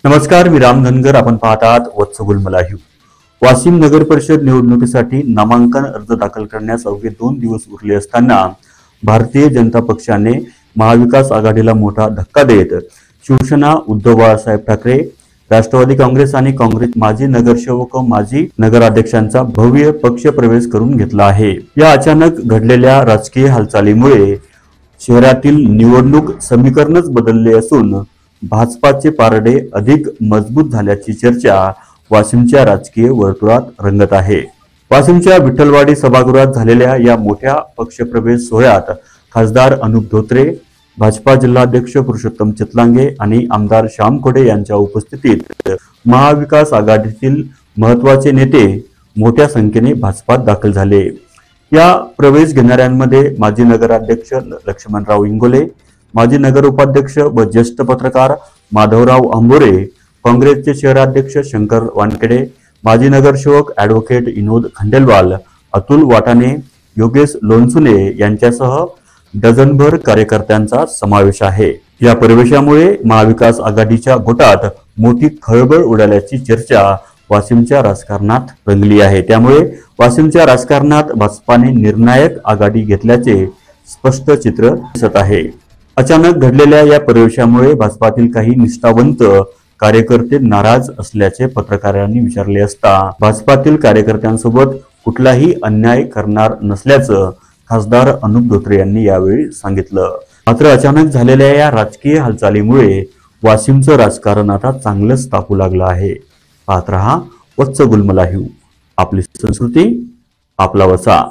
नमस्कार, मी राम धनगर. आपण पाहत आहात वत्स गुलमलाही. वाशिम नगर परिषद निवडणुकीसाठी नामांकन अर्ज दाखल करण्यास अवघे 2 दिवस उरले असताना भारतीय जनता पक्षाने महाविकास आघाडीला मोठा धक्का देत शिवसेना, उद्धव बाळासाहेब ठाकरे, राष्ट्रवादी काँग्रेस आणि काँग्रेस माजी नगरसेवक व माजी नगराध्यक्षांचा भव्य पक्ष प्रवेश करून घेतला आहे. या अचानक घडलेल्या राजकीय हालचालीमुळे शहरातील निवडणूक समीकरणच बदलले असून भाजपाचे पारडे अधिक मजबूत झाल्याची चर्चा वाशिमच्या राजकीय वर्तुळात रंगत आहे. वाशिमच्या विठ्ठलवाडी सभागृहात झालेल्या या मोठ्या पक्षप्रवेश सोहळ्यात खासदार अनुप धोत्रे, भाजपा जिल्हाध्यक्ष पुरुषोत्तम चितलांगे आणि आमदार श्याम खोडे यांच्या उपस्थितीत महाविकास आघाडीतील महत्त्वाचे नेते मोठ्या संख्येने भाजपात दाखल झाले. या प्रवेश घेणाऱ्यांमध्ये माजी नगराध्यक्ष लक्ष्मणराव इंगोले, माजी नगर उपाध्यक्ष व ज्येष्ठ पत्रकार माधवराव आंबोरे, काँग्रेसचे शहराध्यक्ष शंकर वानखेडे, माजी नगरसेवक ॲडव्होकेट विनोद खंडेलवाल, अतुल वाटाणे, योगेश लोणसुने यांच्यासह डझनभर कार्यकर्त्यांचा समावेश आहे. या प्रवेशामुळे महाविकास आघाडीच्या गोटात मोठी खळबळ उडाल्याची चर्चा वाशिमच्या राजकारणात रंगली आहे. त्यामुळे वाशिमच्या राजकारणात भाजपाने निर्णायक आघाडी घेतल्याचे स्पष्ट चित्र दिसत आहे. अचानक घडलेल्या या प्रवेशामुळे भाजपातील काही निष्ठावंत कार्यकर्ते नाराज असल्याचे पत्रकारांनी विचारले असता भाजपातील कार्यकर्त्यांसोबत कुठलाही अन्याय करणार नसल्याचं खासदार अनुप धोत्रे यांनी यावेळी सांगितलं. मात्र अचानक झालेल्या या राजकीय हालचालीमुळे वाशिमचं राजकारण आता चांगलंच तापू लागलं आहे. पाहत रहा वत्स गुलमलाही. आपली संस्कृती, आपला वसा.